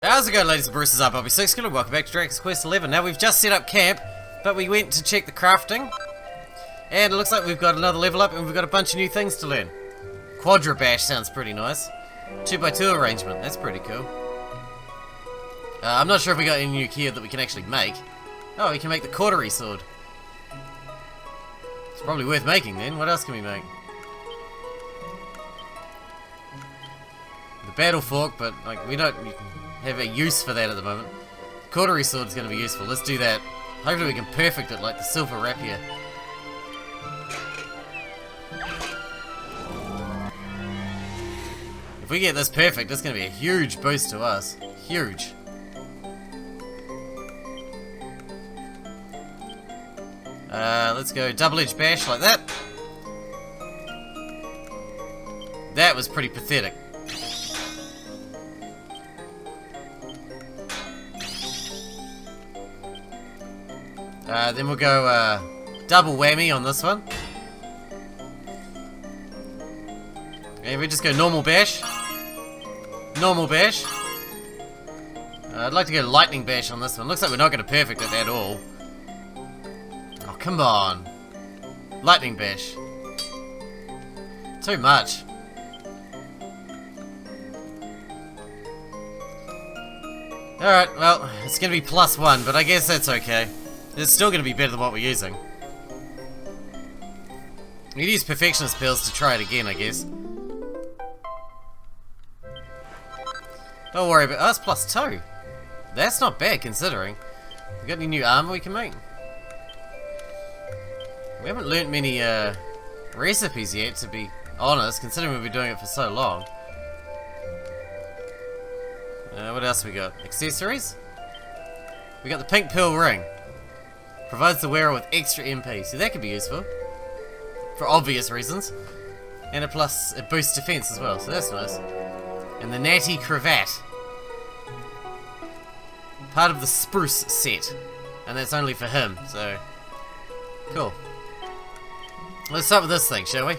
How's it going, ladies and bruises? I'll be Sixkilla. Welcome back to Dragon's Quest 11. Now, we've just set up camp, but we went to check the crafting, and it looks like we've got another level up, and we've got a bunch of new things to learn. Quadra bash sounds pretty nice. 2x2 arrangement, that's pretty cool. I'm not sure if we got any new gear that we can actually make. Oh, we can make the cautery sword. It's probably worth making then. What else can we make? The battle fork, but like we don't have a use for that at the moment. The cautery sword is going to be useful. Let's do that. Hopefully we can perfect it like the silver rapier. If we get this perfect, it's going to be a huge boost to us. Huge. Let's go double-edged bash like that. That was pretty pathetic. Then we'll go double whammy on this one. And we just go normal bash. Normal bash. I'd like to go lightning bash on this one. Looks like we're not going to perfect it at all. Oh, come on. Lightning bash. Too much. Alright, well, it's going to be +1, but I guess that's okay. It's still going to be better than what we're using. We could use perfectionist pills to try it again, I guess. Don't worry about us. +2. That's not bad considering. We got any new armor we can make? We haven't learnt many recipes yet, to be honest, considering we've been doing it for so long. What else we got? Accessories? We got the pink pearl ring. Provides the wearer with extra MP, so that could be useful. For obvious reasons. And it boosts defense as well, so that's nice. And the natty cravat. Part of the spruce set. And that's only for him, so... Cool. Let's start with this thing, shall we?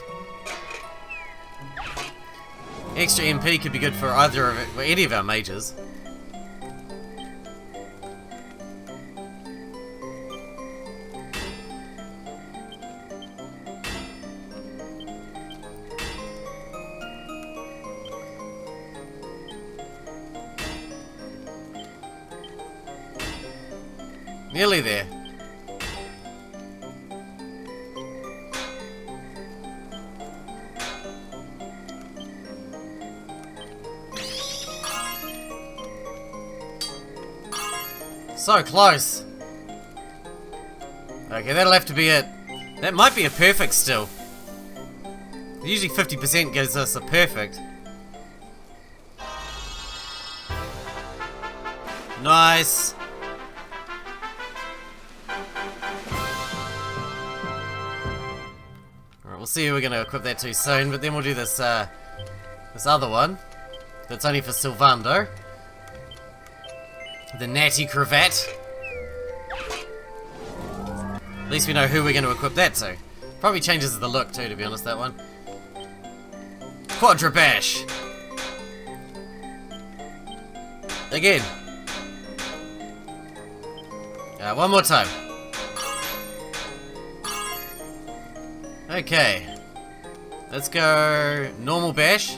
Extra MP could be good for either of it, or any of our mages. Nearly there. So close. Okay, that'll have to be it. That might be a perfect still. Usually 50% gives us a perfect. Nice. We'll see who we're going to equip that to soon, but then we'll do this this other one that's only for Sylvando. The natty cravat. At least we know who we're going to equip that to. Probably changes the look too, to be honest, that one. Quadra bash. Again. One more time. Okay, let's go normal bash.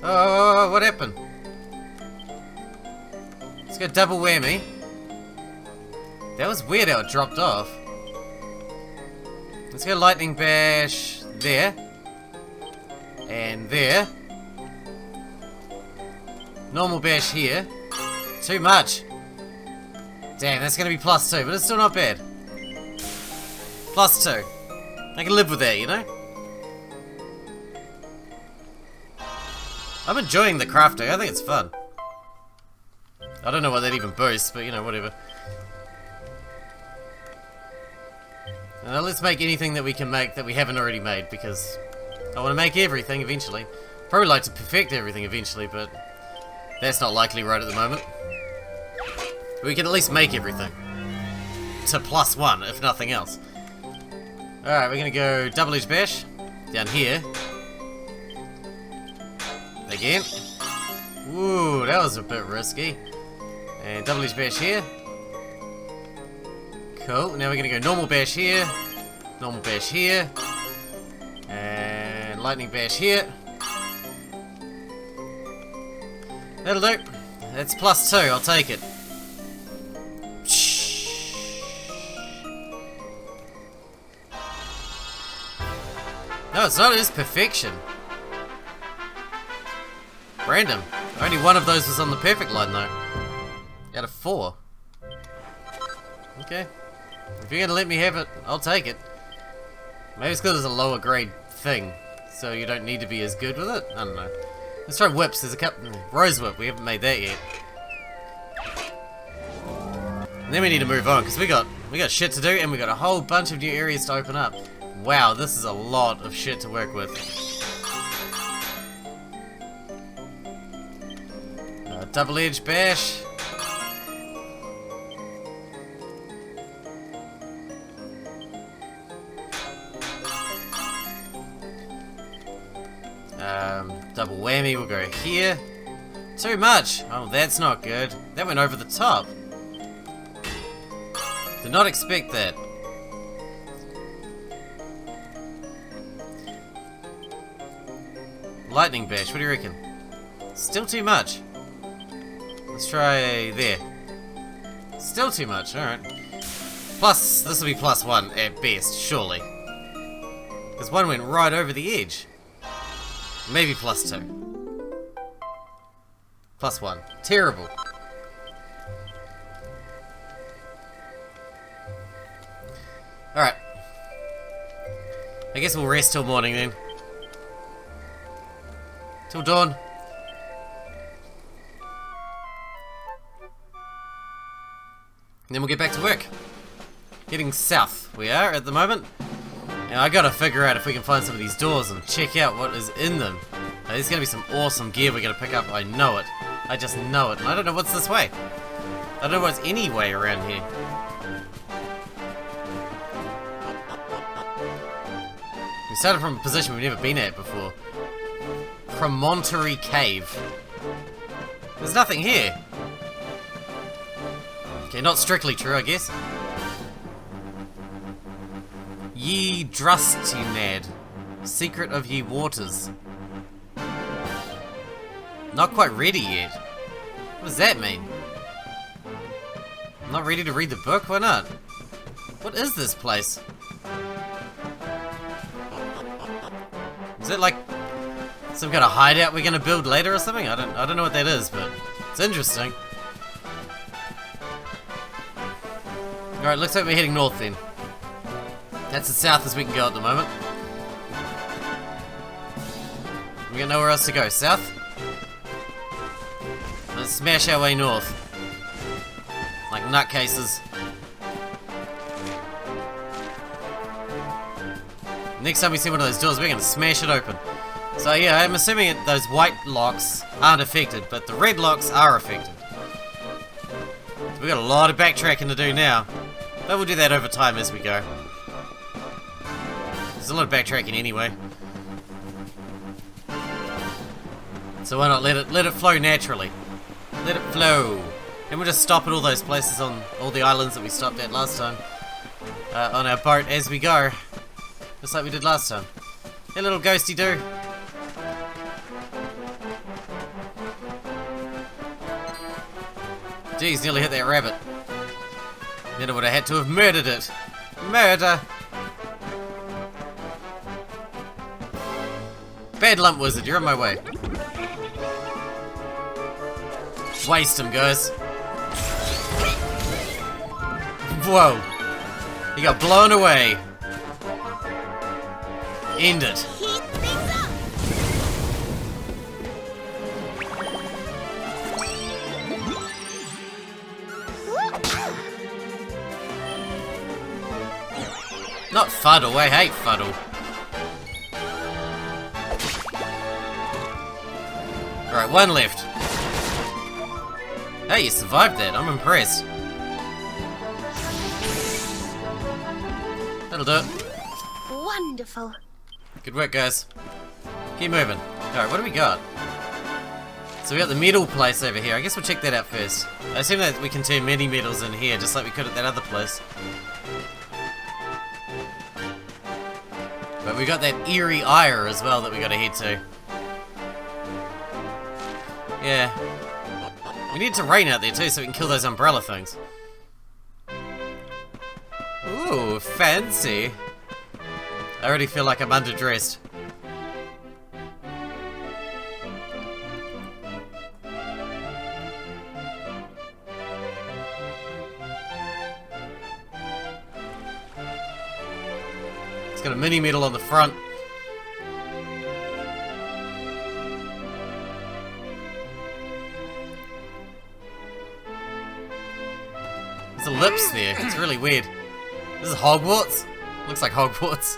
Oh, what happened? Let's go double whammy. That was weird how it dropped off. Let's go lightning bash there. And there. Normal bash here. Too much. Damn, that's going to be +2, but it's still not bad. +2. I can live with that, you know? I'm enjoying the crafting. I think it's fun. I don't know what that even boosts, but you know, whatever. Now let's make anything that we can make that we haven't already made, because I want to make everything eventually. Probably like to perfect everything eventually, but that's not likely right at the moment. We can at least make everything. To +1, if nothing else. Alright, we're gonna go double-edged bash down here. Again. Ooh, that was a bit risky. And double edge bash here. Cool. Now we're gonna go normal bash here. Normal bash here. And lightning bash here. That'll do. That's +2. I'll take it. No, it's not. It is perfection. Random. Only one of those was on the perfect line, though. Out of 4. Okay. If you're gonna let me have it, I'll take it. Maybe it's because it's a lower grade thing, so you don't need to be as good with it. I don't know. Let's try whips. There's a couple. Rose whip. We haven't made that yet. And then we need to move on because we got shit to do, and we got a whole bunch of new areas to open up. Wow, this is a lot of shit to work with. Double edge bash. Double whammy, we'll go here. Too much! Oh, that's not good. That went over the top. Did not expect that. Lightning bash, what do you reckon? Still too much. Let's try there. Still too much, alright. Plus, this will be +1 at best, surely. Because one went right over the edge. Maybe +2. +1. Terrible. Alright. I guess we'll rest till morning then. Till dawn. And then we'll get back to work. Heading south we are at the moment. Now I gotta figure out if we can find some of these doors and check out what is in them. Now, there's gonna be some awesome gear we're gonna pick up, I know it. I just know it, and I don't know what's this way. I don't know what's any way around here. We started from a position we've never been at before. Promontory Cave. There's nothing here. Okay, not strictly true, I guess. Ye Drustinad, Secret of Ye Waters. Not quite ready yet. What does that mean? I'm not ready to read the book? Why not? What is this place? Is it like some kind of hideout we're gonna build later or something? I don't know what that is, but it's interesting. Alright, looks like we're heading north then. That's as south as we can go at the moment. We got nowhere else to go. South? Let's smash our way north. Like nutcases. Next time we see one of those doors, we're gonna smash it open. So yeah, I'm assuming those white locks aren't affected, but the red locks are affected. So we got a lot of backtracking to do now. But we'll do that over time as we go. There's a lot of backtracking anyway. So why not let it flow naturally. Let it flow. And we'll just stop at all those places on all the islands that we stopped at last time. On our boat as we go. Just like we did last time. Hey little ghosty do. Geez, nearly hit that rabbit. Then I would have had to have murdered it. Murder! Bad lump wizard, you're on my way. Waste him, guys. Whoa. He got blown away. End it. Not fuddle, I hate fuddle. Alright, one left. Hey, you survived that, I'm impressed. That'll do it. Wonderful. Good work, guys. Keep moving. Alright, what do we got? So we got the medal place over here. I guess we'll check that out first. I assume that we can turn many medals in here, just like we could at that other place. But we got that eerie ire as well that we gotta head to. Yeah. We need to rain out there too so we can kill those umbrella things. Ooh, fancy. I already feel like I'm underdressed. It's got a mini medal on the front. There's ellipse there. It's really weird. This is Hogwarts. Looks like Hogwarts.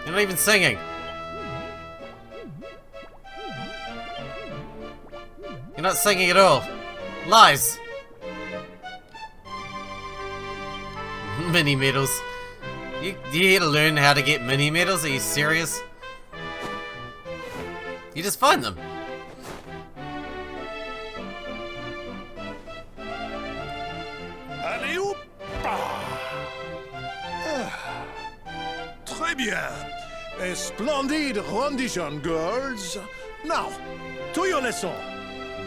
You're not even singing. You're not singing at all. Lies. Mini medals. You here to learn how to get mini medals? Are you serious? You just find them. Allez hop! Très bien. A splendid rendition, girls. Now, to your lesson.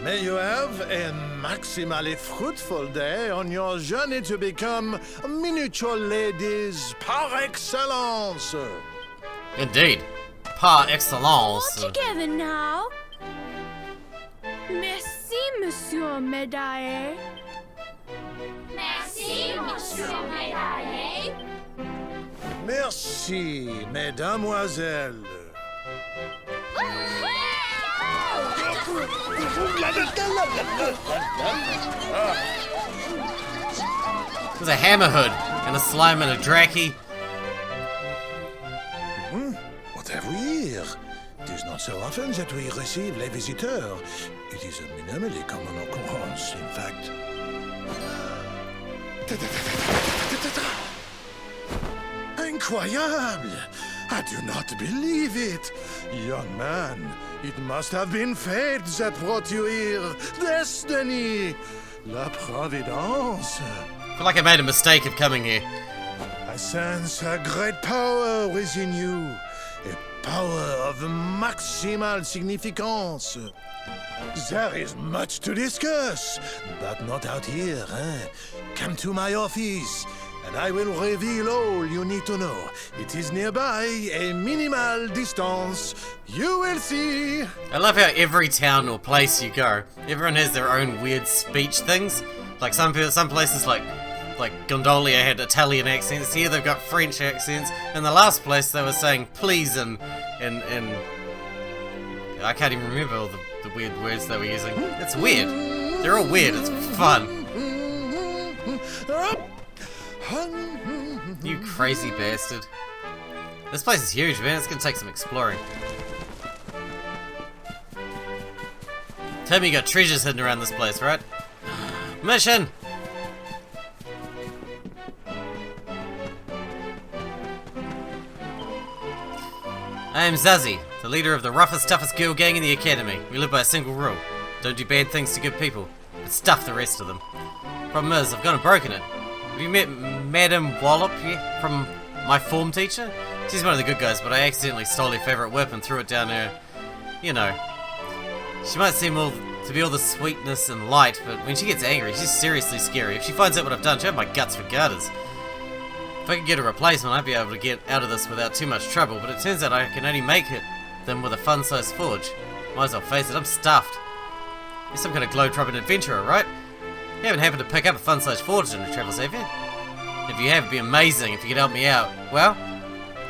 May you have a maximally fruitful day on your journey to become miniature ladies par excellence. Indeed. Par excellence. All together now. Merci, Monsieur Medailles. Merci, Monsieur Medailles. Merci, mesdemoiselles. There's a hammerhood and a slime and a draki. What have we here? It is not so often that we receive les visiteurs. It is a minimally common occurrence, in fact. Incroyable! I do not believe it! Young man, it must have been fate that brought you here. Destiny! La Providence! I feel like I made a mistake of coming here. I sense a great power within you. A power of maximal significance. There is much to discuss, but not out here, eh? Come to my office, and I will reveal all you need to know. It is nearby, a minimal distance. You will see. I love how every town or place you go, everyone has their own weird speech things. Like some places like Gondolia had Italian accents. Here they've got French accents. In the last place they were saying please and I can't even remember all the weird words they were using. It's weird. They're all weird. It's fun. You crazy bastard. This place is huge, man. It's gonna take some exploring. Tell me you got treasures hidden around this place, right? Mission! I am Zazie, the leader of the roughest, toughest girl gang in the academy. We live by a single rule. Don't do bad things to good people, but stuff the rest of them. Problem is, I've gone and broken it. Have you met Madame Wallop from my form teacher? She's one of the good guys, but I accidentally stole her favourite whip and threw it down her... You know. She might seem to be all the sweetness and light, but when she gets angry, she's seriously scary. If she finds out what I've done, she'll have my guts for garters. If I could get a replacement, I'd be able to get out of this without too much trouble, but it turns out I can only make them with a fun-sized forge. Might as well face it, I'm stuffed. You're some kind of globe-trotting adventurer, right? You haven't happened to pick up a fun-sized forge in your travels, have you? If you have, it'd be amazing if you could help me out. Well,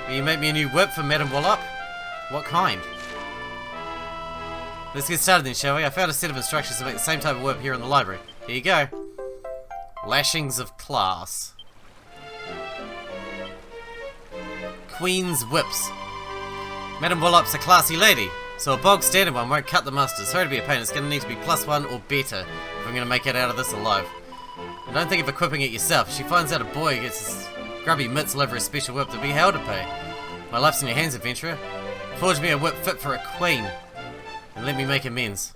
will you make me a new whip for Madame Wallop? What kind? Let's get started then, shall we? I found a set of instructions to make the same type of whip here in the library. Here you go. Lashings of class. Queen's whips. Madame Wallop's a classy lady, so a bog standard one won't cut the mustard. Sorry to be a pain, it's going to need to be +1 or better if I'm going to make it out of this alive. And don't think of equipping it yourself. If she finds out a boy gets his grubby mitts all over a special whip, there'll be hell to pay. My life's in your hands, adventurer. Forge me a whip fit for a queen. And let me make amends.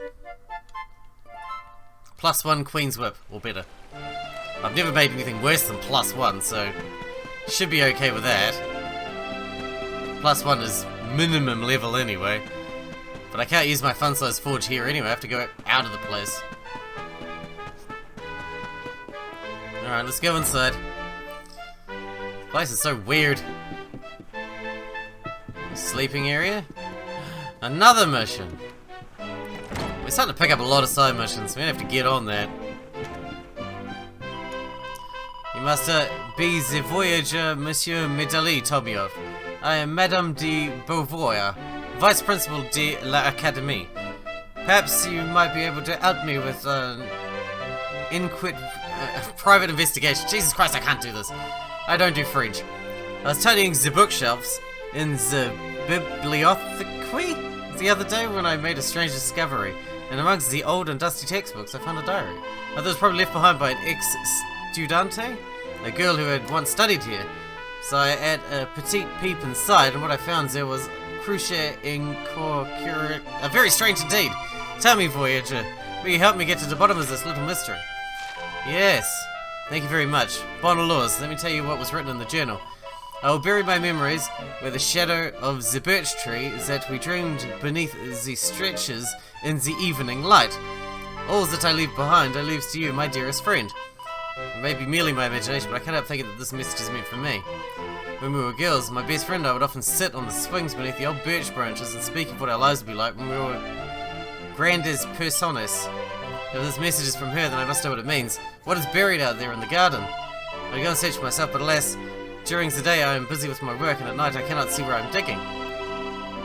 +1 queen's whip, or better. I've never made anything worse than +1, so should be okay with that. +1 is minimum level anyway. But I can't use my fun-size forge here anyway, I have to go out of the place. Alright, let's go inside. This place is so weird. Sleeping area? Another mission! We're starting to pick up a lot of side missions, we're gonna have to get on that. You must be the voyager Monsieur Medailles told me of. I am Madame de Beauvoir, Vice Principal de l'Académie. Perhaps you might be able to help me with private investigation. Jesus Christ, I can't do this. I don't do French. I was tidying the bookshelves in the bibliothèque the other day when I made a strange discovery. And amongst the old and dusty textbooks, I found a diary. I thought it was probably left behind by an ex-studente, a girl who had once studied here. So I had a petite peep inside, and what I found there was cruce incurrent. Very strange indeed. Tell me, Voyager, will you help me get to the bottom of this little mystery? Yes. Thank you very much. Bon alors, let me tell you what was written in the journal. I will bury my memories where the shadow of the birch tree that we dreamed beneath the stretches in the evening light. All that I leave behind, I leave to you, my dearest friend. It may be merely my imagination, but I can't help thinking that this message is meant for me. When we were girls, my best friend and I would often sit on the swings beneath the old birch branches and speak of what our lives would be like when we were grandes personas. If this message is from her, then I must know what it means. What is buried out there in the garden? I go and search for myself, but alas, during the day I am busy with my work, and at night I cannot see where I am digging.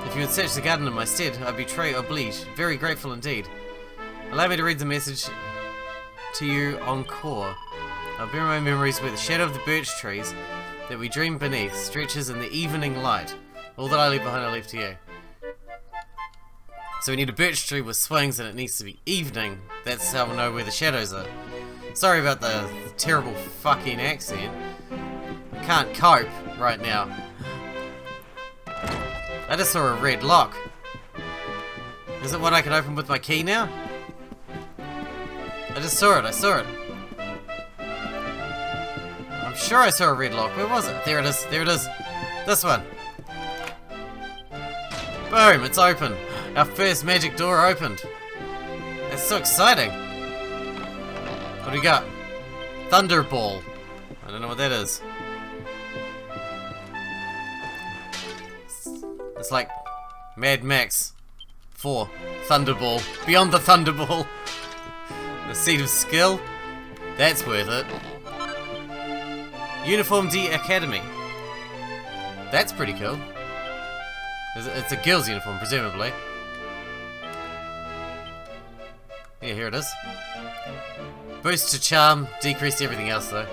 If you would search the garden in my stead, I'd be très oblige, very grateful indeed. Allow me to read the message to you encore. I'll bury my memories where the shadow of the birch trees that we dream beneath stretches in the evening light. All that I leave behind, I leave to you. So we need a birch tree with swings, and it needs to be evening. That's how we'll know where the shadows are. Sorry about the terrible fucking accent. I can't cope right now. I just saw a red lock. Is it what I can open with my key now? I just saw it, I saw it. I'm sure I saw a red lock. Where was it? There it is, there it is. This one. Boom, it's open. Our first magic door opened. That's so exciting. What do we got? Thunderball. I don't know what that is. It's like Mad Max 4. Thunderball. Beyond the Thunderball. The Seed of Skill. That's worth it. Uniform D Academy. That's pretty cool. It's a girl's uniform, presumably. Yeah, here it is. Boost to charm, decrease to everything else though.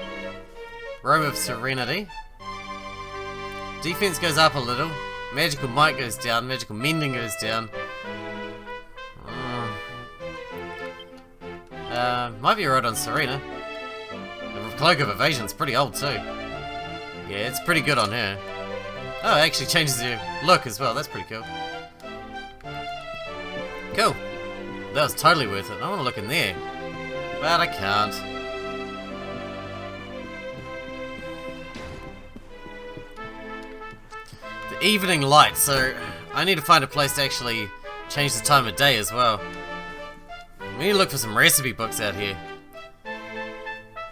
Roam of Serenity. Defense goes up a little. Magical might goes down. Magical mending goes down. Might be right on Serena. The Cloak of Evasion's pretty old too. Yeah, it's pretty good on her. Oh, it actually changes your look as well. That's pretty cool. Cool. That was totally worth it. I want to look in there. But I can't. The evening light. So, I need to find a place to actually change the time of day as well. We need to look for some recipe books out here.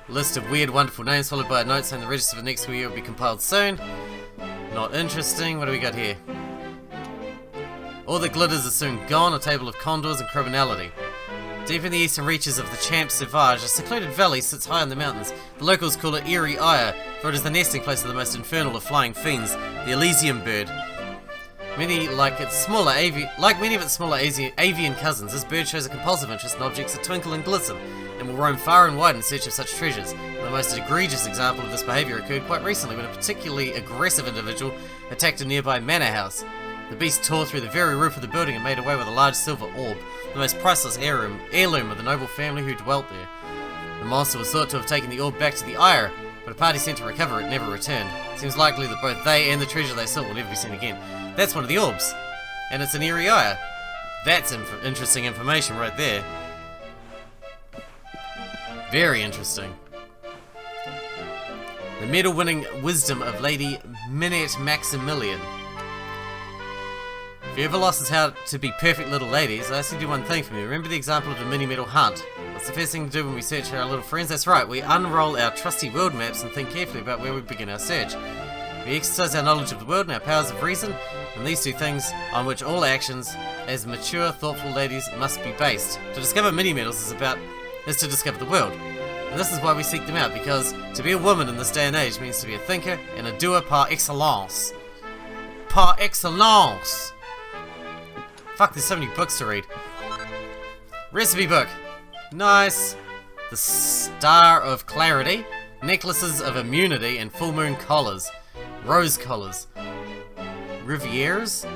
List of weird, wonderful names followed by a note saying the register for the next school year will be compiled soon. Not interesting. What do we got here? All that glitters is soon gone. A table of condors and criminality. Deep in the eastern reaches of the Champ Sauvage, a secluded valley sits high in the mountains. The locals call it Eerie Ire, for it is the nesting place of the most infernal of flying fiends, the Elysium bird. Many like many of its smaller avian cousins, this bird shows a compulsive interest in objects that twinkle and glisten, and will roam far and wide in search of such treasures. The most egregious example of this behaviour occurred quite recently when a particularly aggressive individual attacked a nearby manor house. The beast tore through the very roof of the building and made away with a large silver orb, the most priceless heirloom of the noble family who dwelt there. The monster was thought to have taken the orb back to the Ire, but a party sent to recover it never returned. It seems likely that both they and the treasure they sought will never be seen again. That's one of the orbs, and it's an Eerie Ire. That's interesting information right there. Very interesting. The medal-winning wisdom of Lady Minette Maximilian. If you ever lost us how to be perfect little ladies, I ask you to do one thing for me. Remember the example of the mini-medal hunt. What's the first thing to do when we search for our little friends? That's right, we unroll our trusty world maps and think carefully about where we begin our search. We exercise our knowledge of the world and our powers of reason, and these two things on which all actions, as mature, thoughtful ladies, must be based. To discover mini-medals is to discover the world. And this is why we seek them out, because to be a woman in this day and age means to be a thinker and a doer par excellence. Par excellence! Fuck, there's so many books to read. Recipe book. Nice. The Star of Clarity. Necklaces of Immunity and Full Moon Collars. Rose Collars. Rivieres.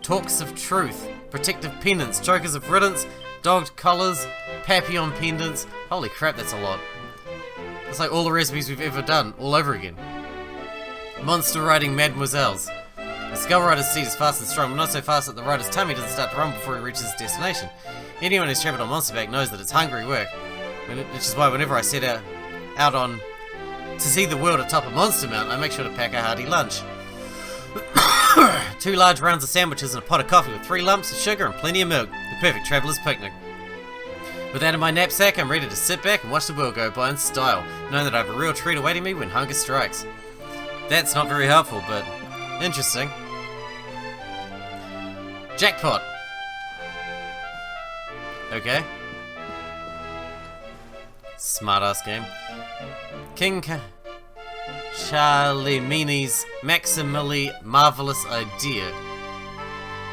Talks of Truth. Protective Pendants. Chokers of Riddance. Dogged Collars. Papillon Pendants. Holy crap, that's a lot. It's like all the recipes we've ever done, all over again. Monster Riding Mademoiselles. The Skull Rider's seat is fast and strong, but not so fast that the rider's tummy doesn't start to rumble before he reaches his destination. Anyone who's travelled on monsterback knows that it's hungry work, which is why whenever I set out on to see the world atop a monster mount, I make sure to pack a hearty lunch. 2 large rounds of sandwiches and a pot of coffee with 3 lumps of sugar and plenty of milk. The perfect traveller's picnic. With that in my knapsack, I'm ready to sit back and watch the world go by in style, knowing that I have a real treat awaiting me when hunger strikes. That's not very helpful, but interesting. Jackpot. Okay. Smart-ass game. King Charlemagne's maximally marvelous idea.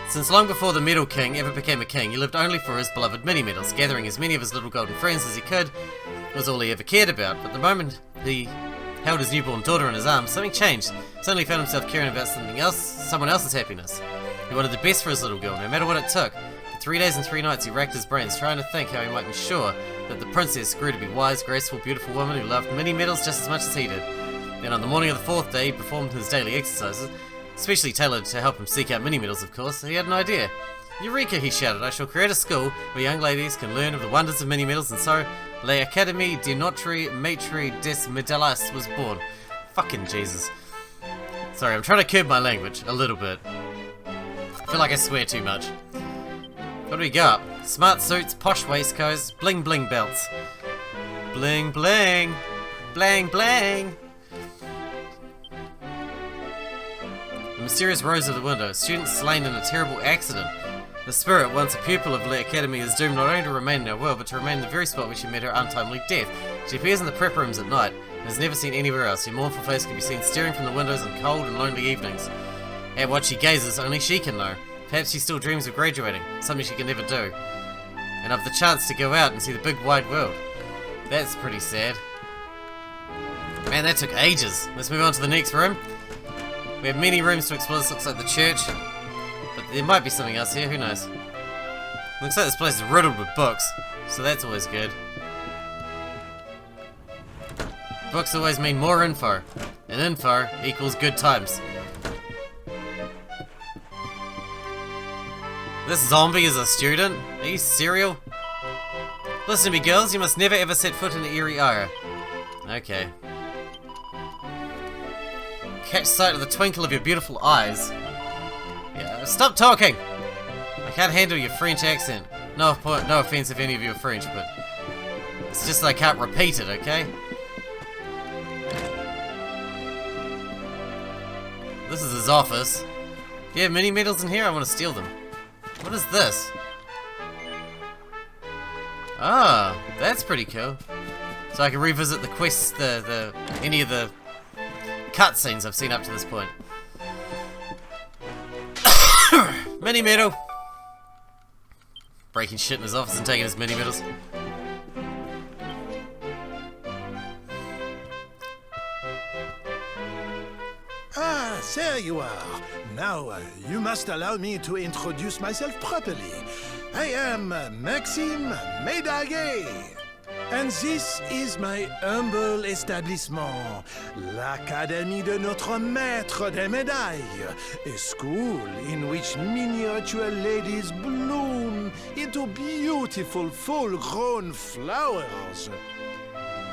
Since long before the Medal King ever became a king, he lived only for his beloved mini-medals. Gathering as many of his little golden friends as he could was all he ever cared about. But the moment he held his newborn daughter in his arms, something changed. He suddenly found himself caring about someone else's happiness. He wanted the best for his little girl, no matter what it took. For 3 days and 3 nights he racked his brains, trying to think how he might ensure that the princess grew to be wise, graceful, beautiful woman who loved mini-medals just as much as he did. Then on the morning of the 4th day, he performed his daily exercises, specially tailored to help him seek out mini-medals, of course. He had an idea. Eureka, he shouted, I shall create a school where young ladies can learn of the wonders of mini-medals, and so l'Académie de Notre, Maitre des Medailles was born. Fucking Jesus. Sorry, I'm trying to curb my language a little bit. I feel like I swear too much. What do we got? Smart suits, posh waistcoats, bling bling belts. Bling bling. Blang blang. The mysterious rose of the window. Student slain in a terrible accident. The spirit, once a pupil of l'Académie, is doomed not only to remain in our world, but to remain in the very spot where she met her untimely death. She appears in the prep rooms at night, and is never seen anywhere else. Her mournful face can be seen staring from the windows on cold and lonely evenings. At what she gazes, only she can know. Perhaps she still dreams of graduating, something she can never do. And of the chance to go out and see the big wide world. That's pretty sad. Man, that took ages. Let's move on to the next room. We have many rooms to explore. This looks like the church. But there might be something else here, who knows. Looks like this place is riddled with books, so that's always good. Books always mean more info. And info equals good times. This zombie is a student? Are you serial? Listen to me, girls. You must never ever set foot in the Eerie Ire. Okay. Catch sight of the twinkle of your beautiful eyes. Yeah, stop talking! I can't handle your French accent. No offense if any of you are French, but it's just that I can't repeat it, okay? This is his office. Do you have mini medals in here? I want to steal them. What is this? Ah, that's pretty cool. So I can revisit the quests, any of the cutscenes I've seen up to this point. Mini medal. Breaking shit in his office and taking his mini medals. Ah, there you are. Now, you must allow me to introduce myself properly. I am Maxime Medailles. And this is my humble establishment, l'Académie de Notre Maitre des Medailles, a school in which miniature ladies bloom into beautiful full-grown flowers.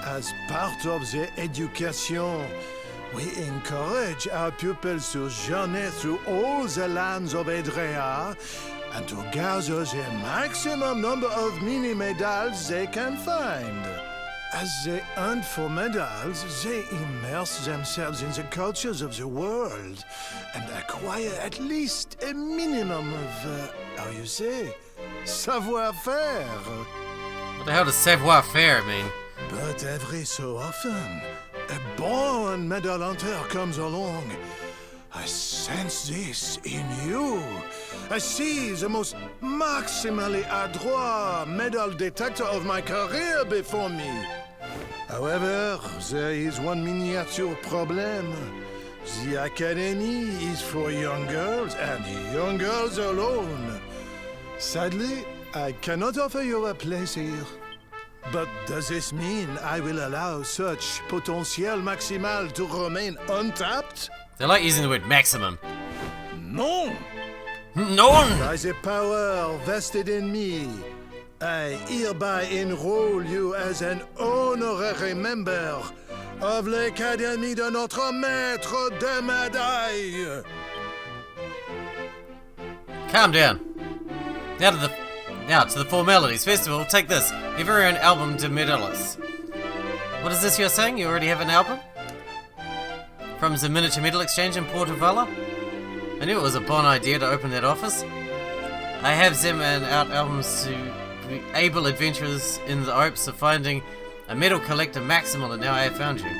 As part of the education, we encourage our pupils to journey through all the lands of Edrea and to gather the maximum number of mini-medals they can find. As they hunt for medals, they immerse themselves in the cultures of the world and acquire at least a minimum of, how you say, savoir-faire. What the hell does savoir-faire mean? But every so often, a born medal hunter comes along. I sense this in you. I see the most maximally adroit medal detector of my career before me. However, there is one miniature problem. The Academy is for young girls and young girls alone. Sadly, I cannot offer you a place here. But does this mean I will allow such potential maximal to remain untapped? They like using the word maximum. No! None! By the power vested in me, I hereby enroll you as an honorary member of l'Académie de Notre Maître des Medailles. Calm down. Now to the formalities. First of all, take this. Your very own album de Medailles. What is this you're saying? You already have an album? From the Miniature Medal Exchange in Portugal? I knew it was a bon idea to open that office. I have them and out albums to be able adventurers in the hopes of finding a medal collector maximal, and now I have found you.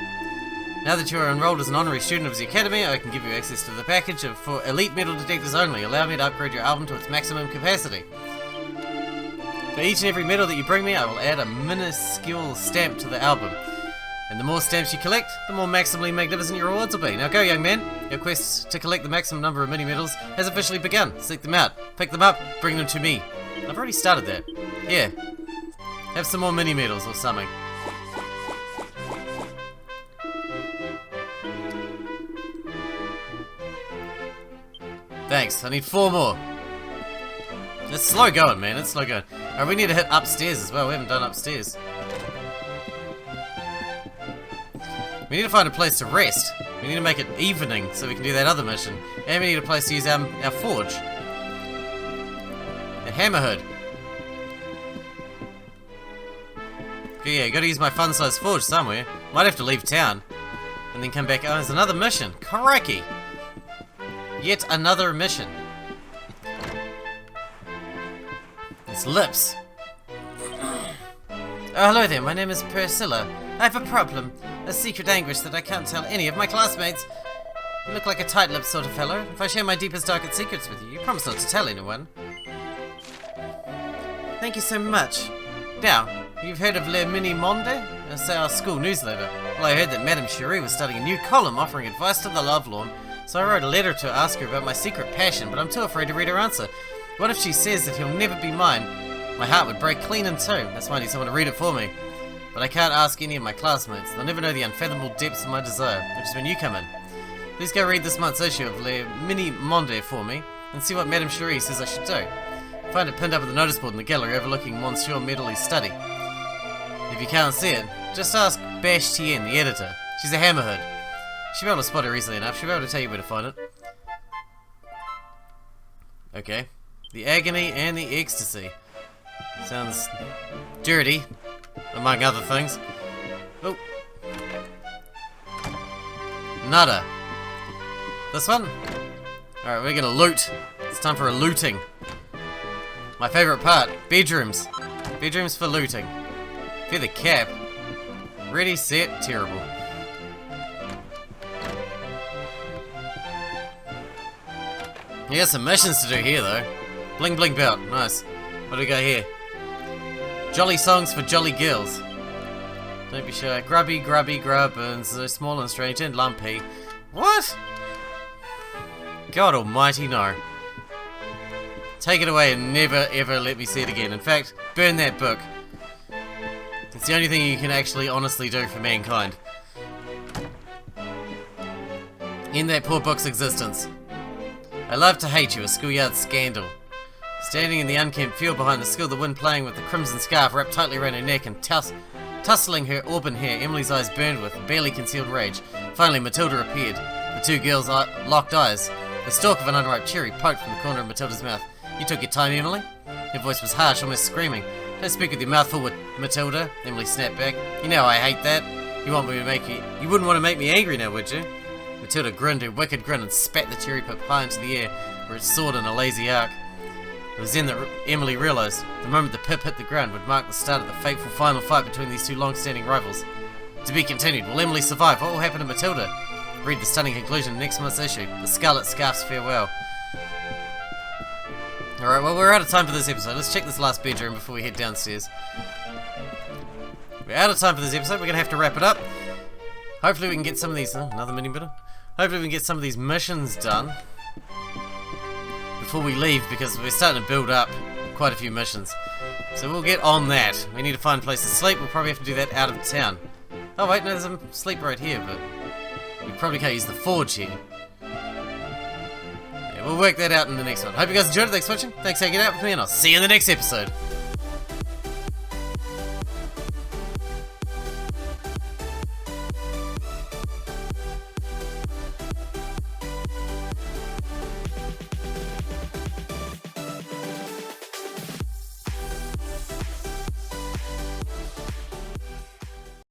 Now that you are enrolled as an honorary student of the Academy, I can give you access to the package for elite medal detectors only. Allow me to upgrade your album to its maximum capacity. For each and every medal that you bring me, I will add a minuscule stamp to the album. And the more stamps you collect, the more maximally magnificent your rewards will be. Now go, young man. Your quest to collect the maximum number of mini-medals has officially begun. Seek them out, pick them up, bring them to me. I've already started that. Here. Have some more mini-medals or something. Thanks, I need 4 more. It's slow going, man, it's slow going. Alright, we need to hit upstairs as well, we haven't done upstairs. We need to find a place to rest. We need to make it evening so we can do that other mission. And we need a place to use our forge. A hammerhead. Yeah, gotta use my fun-sized forge somewhere. Might have to leave town. And then come back. Oh, there's another mission. Crikey! Yet another mission. It's lips. Oh, hello there, my name is Priscilla. I have a problem. A secret anguish that I can't tell any of my classmates. You look like a tight-lipped sort of fellow. If I share my deepest, darkest secrets with you, you promise not to tell anyone. Thank you so much. Now, you've heard of Le Mini Monde? It's our school newsletter. Well, I heard that Madame Horii was starting a new column offering advice to the lovelorn, so I wrote a letter to ask her about my secret passion, but I'm too afraid to read her answer. What if she says that he'll never be mine? My heart would break clean in two. That's why I need someone to read it for me. But I can't ask any of my classmates. They'll never know the unfathomable depths of my desire, which is when you come in. Please go read this month's issue of Le Mini Monde for me, and see what Madame Horii says I should do. Find it pinned up at the notice board in the gallery overlooking Monsieur Medailles' study. If you can't see it, just ask Bash Tien, the editor. She's a hammerhead. She'll be able to spot her easily enough. She'll be able to tell you where to find it. Okay. The agony and the ecstasy. Sounds dirty, among other things. Oh. Nada. This one? Alright, we're gonna loot. It's time for a looting. My favourite part. Bedrooms. Bedrooms for looting. Feather cap. Ready, set, terrible. You got some missions to do here, though. Bling bling belt. Nice. What do we got here? Jolly songs for jolly girls. Don't be shy. Grubby, grubby, grub, and so small and strange and lumpy. What? God almighty, no. Take it away and never ever let me see it again. In fact, burn that book. It's the only thing you can actually honestly do for mankind. End that poor book's existence. I love to hate you, a schoolyard scandal. Standing in the unkempt field behind the school, the wind playing with the crimson scarf wrapped tightly around her neck and tussling her auburn hair, Emily's eyes burned with barely concealed rage. Finally, Matilda appeared. The two girls locked eyes. The stalk of an unripe cherry poked from the corner of Matilda's mouth. You took your time, Emily? Her voice was harsh, almost screaming. Don't speak with your mouth full, Matilda, Emily snapped back. You know I hate that. You wouldn't want to make me angry now, would you? Matilda grinned her wicked grin and spat the cherry pip high into the air, where it soared in a lazy arc. It was then that Emily realised the moment the pip hit the ground would mark the start of the fateful final fight between these two long-standing rivals. To be continued. Will Emily survive? What will happen to Matilda? Read the stunning conclusion in next month's issue. The Scarlet Scarf's Farewell. Alright, well, we're out of time for this episode. Let's check this last bedroom before we head downstairs. We're out of time for this episode. We're going to have to wrap it up. Hopefully we can get some of these... another mini bit. Hopefully we can get some of these missions done before we leave, because we're starting to build up quite a few missions. So we'll get on that. We need to find a place to sleep. We'll probably have to do that out of town. Oh wait, no, there's a sleep right here, but we probably can't use the forge here. Yeah, we'll work that out in the next one. Hope you guys enjoyed it. Thanks for watching. Thanks for hanging out with me, and I'll see you in the next episode.